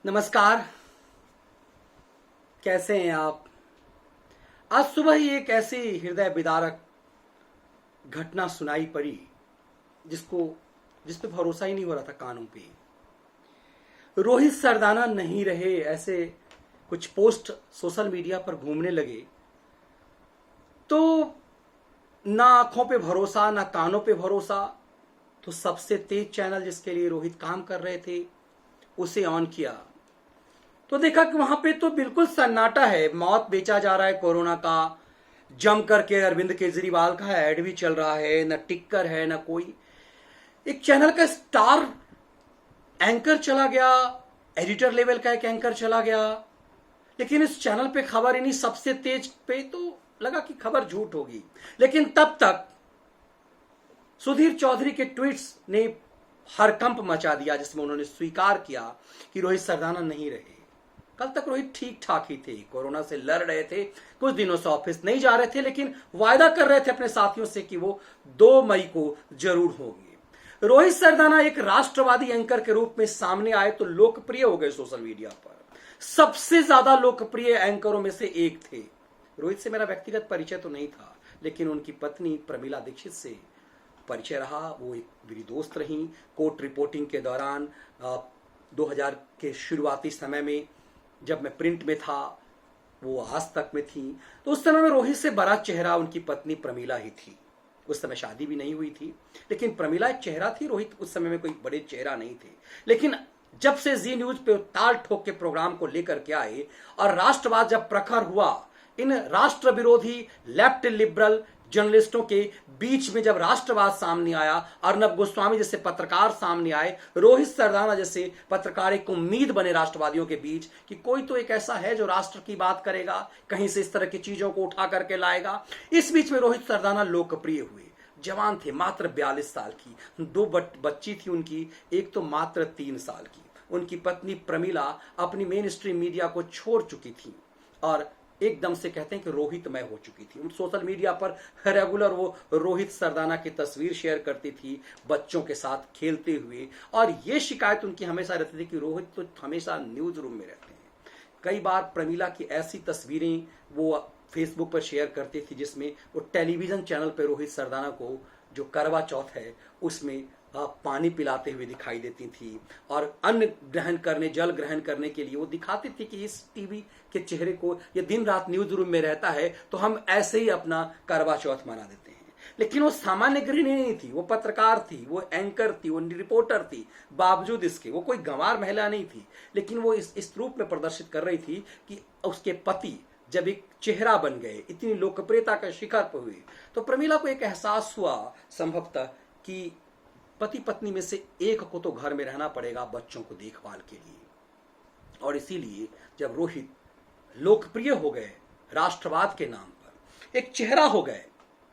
नमस्कार। कैसे हैं आप? आज सुबह ही एक ऐसी हृदय विदारक घटना सुनाई पड़ी जिस पे भरोसा ही नहीं हो रहा था कानों पे। रोहित सरदाना नहीं रहे, ऐसे कुछ पोस्ट सोशल मीडिया पर घूमने लगे तो ना आंखों पे भरोसा ना कानों पे भरोसा। तो सबसे तेज चैनल जिसके लिए रोहित काम कर रहे थे उसे ऑन किया तो देखा कि वहां पे तो बिल्कुल सन्नाटा है। मौत बेचा जा रहा है कोरोना का, जम करके अरविंद केजरीवाल का ऐड भी चल रहा है, न टिक्कर है न कोई। एक चैनल का स्टार एंकर चला गया, एडिटर लेवल का एक एंकर चला गया, लेकिन इस चैनल पे खबर ही नहीं। सबसे तेज पे तो लगा कि खबर झूठ होगी, लेकिन तब तक सुधीर चौधरी के ट्वीट्स ने हरकंप मचा दिया, जिसमें उन्होंने स्वीकार किया कि रोहित सरदाना नहीं रहे। कल तक रोहित ठीक ठाक ही थे, कोरोना से लड़ रहे थे, कुछ दिनों से ऑफिस नहीं जा रहे थे, लेकिन वायदा कर रहे थे अपने साथियों से कि वो 2 मई को जरूर होंगे। रोहित सरदाना एक राष्ट्रवादी एंकर के रूप में सामने आए तो लोकप्रिय हो गए सोशल मीडिया पर। सबसे ज्यादा लोकप्रिय एंकरों में से एक थे। रोहित से मेरा व्यक्तिगत परिचय तो नहीं था, लेकिन उनकी पत्नी प्रमिला दीक्षित से परिचय रहा। वो एक मेरी दोस्त रही। कोर्ट रिपोर्टिंग के दौरान 2000 के शुरुआती समय में जब मैं प्रिंट में था, वो आज तक में थी, तो उस समय में रोहित से बड़ा चेहरा उनकी पत्नी प्रमिला ही थी। उस समय शादी भी नहीं हुई थी, लेकिन प्रमिला एक चेहरा थी, रोहित उस समय में कोई बड़े चेहरा नहीं थे। लेकिन जब से जी न्यूज पे ताल ठोक के प्रोग्राम को लेकर के आए और राष्ट्रवाद जब प्रखर हुआ, इन राष्ट्र विरोधी लेफ्ट लिबरल जर्नलिस्टों के बीच में जब राष्ट्रवाद सामने आया, अर्नब गोस्वामी जैसे पत्रकार सामने आए, रोहित सरदाना जैसे पत्रकार एक उम्मीद बने राष्ट्रवादियों के बीच कि कोई तो एक ऐसा है जो राष्ट्र की बात करेगा, कहीं से इस तरह की चीजों को उठा करके लाएगा। इस बीच में रोहित सरदाना लोकप्रिय हुए। जवान थे, मात्र 42 साल की, 2 बच्ची थी उनकी, एक तो मात्र 3 साल की। उनकी पत्नी प्रमिला अपनी मेन स्ट्रीम मीडिया को छोड़ चुकी थी और एकदम से कहते हैं कि रोहितमय हो चुकी थी। सोशल मीडिया पर रेगुलर वो रोहित सरदाना की तस्वीर शेयर करती थी बच्चों के साथ खेलते हुए, और ये शिकायत उनकी हमेशा रहती थी कि रोहित तो हमेशा न्यूज रूम में रहते हैं। कई बार प्रमिला की ऐसी तस्वीरें वो फेसबुक पर शेयर करती थी जिसमें वो टेलीविजन चैनल पर रोहित सरदाना को, जो करवा चौथ है उसमें पानी पिलाते हुए दिखाई देती थी, और अन्न ग्रहण करने, जल ग्रहण करने के लिए वो दिखाती थी कि इस टीवी के चेहरे को, ये दिन रात न्यूज रूम में रहता है तो हम ऐसे ही अपना करवा चौथ मना देते हैं। लेकिन वो सामान्य गृहिणी नहीं थी, वो पत्रकार थी, वो एंकर थी, वो रिपोर्टर थी। बावजूद इसके वो कोई गंवार महिला नहीं थी, लेकिन वो इस रूप में प्रदर्शित कर रही थी कि उसके पति जब एक चेहरा बन गए, इतनी लोकप्रियता का शिखर पर हुए, तो प्रमिला को एक एहसास हुआ संभवतः कि पति पत्नी में से एक को तो घर में रहना पड़ेगा बच्चों को देखभाल के लिए। और इसीलिए जब रोहित लोकप्रिय हो गए, राष्ट्रवाद के नाम पर एक चेहरा हो गए,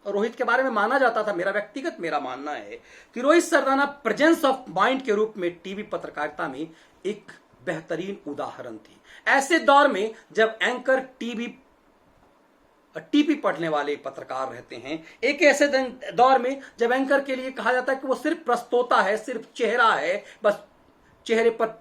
और रोहित के बारे में माना जाता था, मेरा मानना है कि Rohit Sardana presence of mind के रूप में टीवी पत्रकारिता में एक बेहतरीन उदाहरण थी। ऐसे दौर में जब एंकर टीपी पढ़ने वाले पत्रकार रहते हैं, एक ऐसे दौर में जब एंकर के लिए कहा जाता है कि वो सिर्फ प्रस्तोता है, सिर्फ चेहरा है, बस चेहरे पर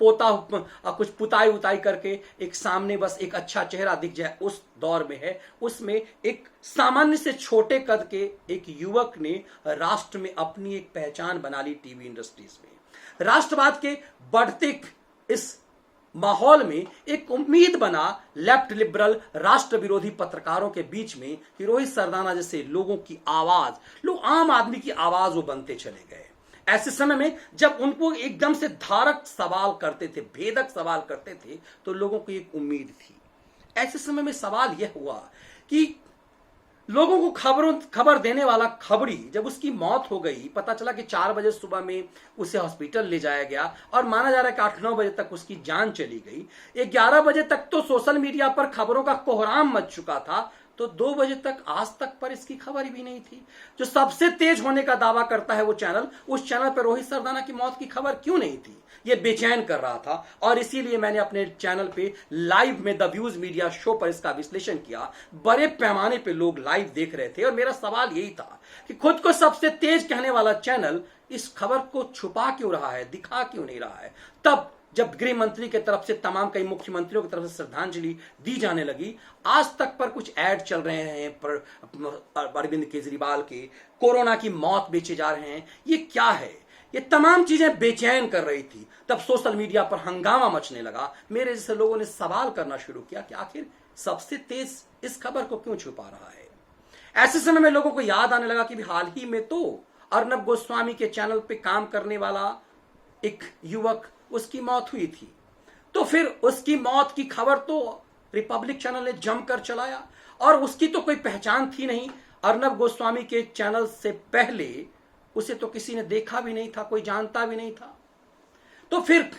कुछ पुताई उताई करके एक सामने बस एक अच्छा चेहरा दिख जाए, उस दौर में है। उसमें एक सामान्य से छोटे कद के एक युवक ने राष्ट्र में अपनी एक पहचान बना ली टीवी इंडस्ट्रीज में। राष्ट्रवाद के बढ़ते इस माहौल में एक उम्मीद बना लेफ्ट लिबरल राष्ट्र विरोधी पत्रकारों के बीच में कि रोहित सरदाना जैसे लोगों की आवाज, आम आदमी की आवाज वो बनते चले गए। ऐसे समय में जब उनको एकदम से धारक सवाल करते थे, भेदक सवाल करते थे, तो लोगों को एक उम्मीद थी। ऐसे समय में सवाल यह हुआ कि लोगों को खबर देने वाला खबरी, जब उसकी मौत हो गई, पता चला कि 4 बजे सुबह में उसे हॉस्पिटल ले जाया गया और माना जा रहा है कि 8-9 बजे तक उसकी जान चली गई। 11 बजे तक तो सोशल मीडिया पर खबरों का कोहराम मच चुका था, तो 2 बजे तक आज तक पर इसकी खबर भी नहीं थी। जो सबसे तेज होने का दावा करता है वो चैनल, उस चैनल पर रोहित सरदाना की मौत की खबर क्यों नहीं थी, ये बेचैन कर रहा था। और इसीलिए मैंने अपने चैनल पे लाइव में द व्यूज मीडिया शो पर इसका विश्लेषण किया। बड़े पैमाने पे लोग लाइव देख रहे थे और मेरा सवाल यही था कि खुद को सबसे तेज कहने वाला चैनल इस खबर को छुपा क्यों रहा है, दिखा क्यों नहीं रहा है। तब जब गृह मंत्री की तरफ से तमाम कई मुख्यमंत्रियों की तरफ से श्रद्धांजलि दी जाने लगी, आज तक पर कुछ ऐड चल रहे हैं पर अरविंद केजरीवाल के, कोरोना की मौत बेचे जा रहे हैं। ये क्या है? ये तमाम चीजें बेचैन कर रही थी। तब सोशल मीडिया पर हंगामा मचने लगा। मेरे जैसे लोगों ने सवाल करना शुरू किया कि आखिर सबसे तेज इस खबर को क्यों छुपा रहा है। ऐसे समय में लोगों को याद आने लगा कि हाल ही में तो अर्नब गोस्वामी के चैनल पे काम करने वाला एक युवक, उसकी मौत हुई थी। तो फिर उसकी मौत की खबर तो रिपब्लिक चैनल ने जमकर चलाया, और उसकी तो कोई पहचान थी नहीं। अर्नब गोस्वामी के चैनल से पहले उसे तो किसी ने देखा भी नहीं था, कोई जानता भी नहीं था। तो फिर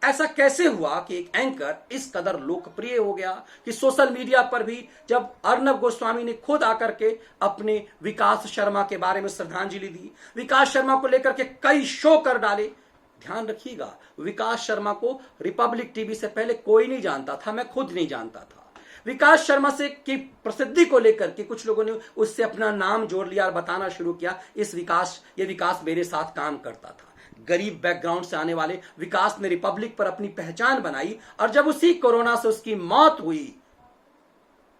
ऐसा कैसे हुआ कि एक एंकर इस कदर लोकप्रिय हो गया कि सोशल मीडिया पर भी जब अर्नब गोस्वामी ने खुद आकर के अपने विकास शर्मा के बारे में श्रद्धांजलि दी, विकास शर्मा को लेकर के कई शो कर डाले। ध्यान रखिएगा, विकास शर्मा को रिपब्लिक टीवी से पहले कोई नहीं जानता था, मैं खुद नहीं जानता था। विकास शर्मा से की प्रसिद्धि को लेकर के कुछ लोगों ने उससे अपना नाम जोड़ लिया और बताना शुरू किया, ये विकास मेरे साथ काम करता था। गरीब बैकग्राउंड से आने वाले विकास ने रिपब्लिक पर अपनी पहचान बनाई, और जब उसी कोरोना से उसकी मौत हुई,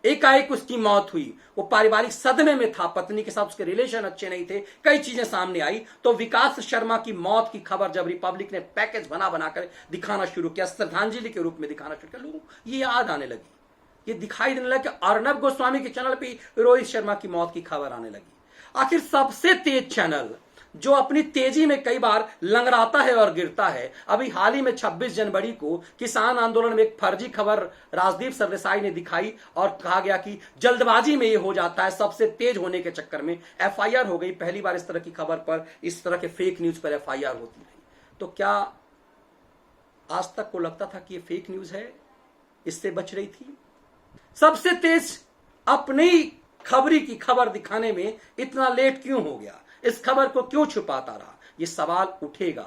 एकाएक उसकी मौत हुई, वो पारिवारिक सदमे में था, पत्नी के साथ उसके रिलेशन अच्छे नहीं थे, कई चीजें सामने आई। तो विकास शर्मा की मौत की खबर जब रिपब्लिक ने पैकेज बना बनाकर दिखाना शुरू किया, श्रद्धांजलि के रूप में दिखाना शुरू किया, लोगों को ये याद आने लगी, ये दिखाई देने लगा कि अर्नब गोस्वामी के चैनल पे रोहित शर्मा की मौत की खबर आने लगी। आखिर सबसे तेज चैनल जो अपनी तेजी में कई बार लंगड़ाता है और गिरता है। अभी हाल ही में 26 जनवरी को किसान आंदोलन में एक फर्जी खबर राजदीप सरदेसाई ने दिखाई, और कहा गया कि जल्दबाजी में ये हो जाता है, सबसे तेज होने के चक्कर में एफआईआर हो गई। पहली बार इस तरह की खबर पर, इस तरह के फेक न्यूज पर एफआईआर होती है। तो क्या आज तक को लगता था कि ये फेक न्यूज है, इससे बच रही थी? सबसे तेज अपनी खबरी की खबर दिखाने में इतना लेट क्यों हो गया? इस खबर को क्यों छुपाता रहा? ये सवाल उठेगा।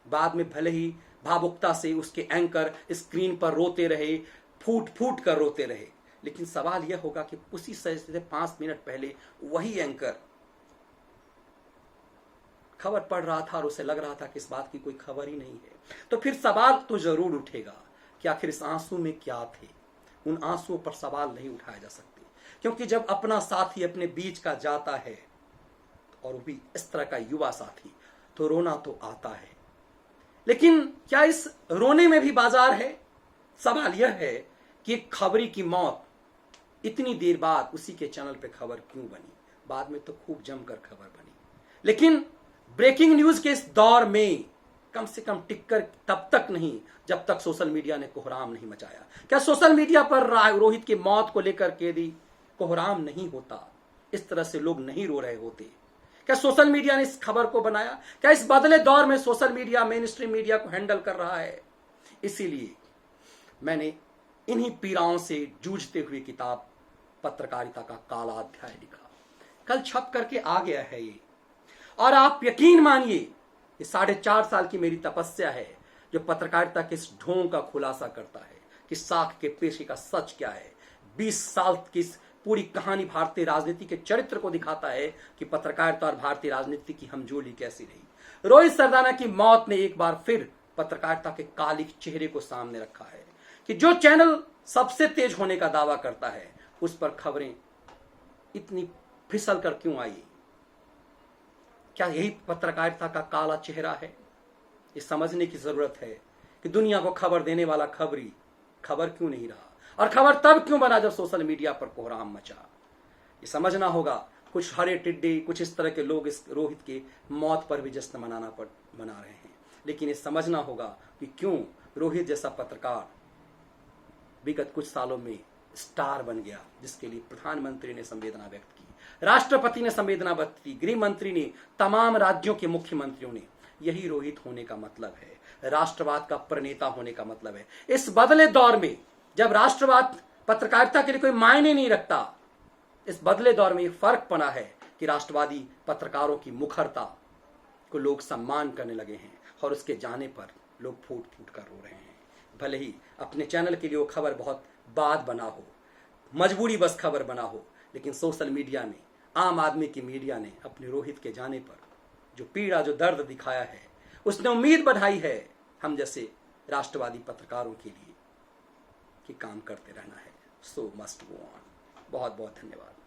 बाद में भले ही भावुकता से उसके एंकर स्क्रीन पर रोते रहे, फूट फूट कर रोते रहे, लेकिन सवाल यह होगा कि उसी से 5 मिनट पहले वही एंकर खबर पढ़ रहा था और उसे लग रहा था कि इस बात की कोई खबर ही नहीं है। तो फिर सवाल तो जरूर उठेगा कि आखिर इस आंसू में क्या थे। उन आंसुओं पर सवाल नहीं उठाए जा सकते, क्योंकि जब अपना साथी अपने बीच का जाता है, और वो भी इस तरह का युवा साथी, तो रोना तो आता है। लेकिन क्या इस रोने में भी बाजार है? सवाल यह है कि खबरी की मौत इतनी देर बाद उसी के चैनल पे खबर क्यों बनी? बाद में तो खूब जमकर खबर बनी, लेकिन ब्रेकिंग न्यूज के इस दौर में कम से कम टिककर तब तक नहीं जब तक सोशल मीडिया ने कोहराम नहीं मचाया। क्या सोशल मीडिया पर रोहित की मौत को लेकर के यदि कोहराम नहीं होता, इस तरह से लोग नहीं रो रहे होते? क्या सोशल मीडिया ने इस खबर को बनाया? क्या इस बदले दौर में social media main stream media को हैंडल कर रहा है? इसीलिए मैंने इन्हीं पीड़ाओं से जूझते हुए किताब पत्रकारिता का काला अध्याय लिखा। कल छप करके आ गया है ये, और आप यकीन मानिए ये 4.5 साल की मेरी तपस्या है जो पत्रकारिता के इस ढोंग का खुलासा करता है कि साख के पेशे का सच क्या है। 20 साल की पूरी कहानी भारतीय राजनीति के चरित्र को दिखाता है कि पत्रकारिता और भारतीय राजनीति की हमजोली कैसी रही। रोहित सरदाना की मौत ने एक बार फिर पत्रकारिता के कालिक चेहरे को सामने रखा है कि जो चैनल सबसे तेज होने का दावा करता है, उस पर खबरें इतनी फिसल कर क्यों आई? क्या यही पत्रकारिता का काला चेहरा है? ये समझने की जरूरत है कि दुनिया को खबर देने वाला खबरी खबर क्यों नहीं रहा, और खबर तब क्यों बना जब सोशल मीडिया पर कोहराम मचा। ये समझना होगा। कुछ हरे टिड्डे, कुछ इस तरह के लोग इस रोहित के मौत पर भी जश्न मना रहे हैं, लेकिन ये समझना होगा कि क्यों रोहित जैसा पत्रकार विगत कुछ सालों में स्टार बन गया, जिसके लिए प्रधानमंत्री ने संवेदना व्यक्त की, राष्ट्रपति ने संवेदना व्यक्त की, गृह मंत्री ने, तमाम राज्यों के मुख्यमंत्रियों ने। यही रोहित होने का मतलब है, राष्ट्रवाद का प्रणेता होने का मतलब है। इस बदले दौर में जब राष्ट्रवाद पत्रकारिता के लिए कोई मायने नहीं रखता, इस बदले दौर में एक फर्क पड़ा है कि राष्ट्रवादी पत्रकारों की मुखरता को लोग सम्मान करने लगे हैं, और उसके जाने पर लोग फूट फूट कर रो रहे हैं। भले ही अपने चैनल के लिए वो खबर बहुत बाद बना हो, मजबूरी बस खबर बना हो, लेकिन सोशल मीडिया ने, आम आदमी की मीडिया ने अपने रोहित के जाने पर जो पीड़ा, जो दर्द दिखाया है, उसने उम्मीद बढ़ाई है हम जैसे राष्ट्रवादी पत्रकारों के लिए कि काम करते रहना है। सो मस्ट गो ऑन। बहुत बहुत धन्यवाद।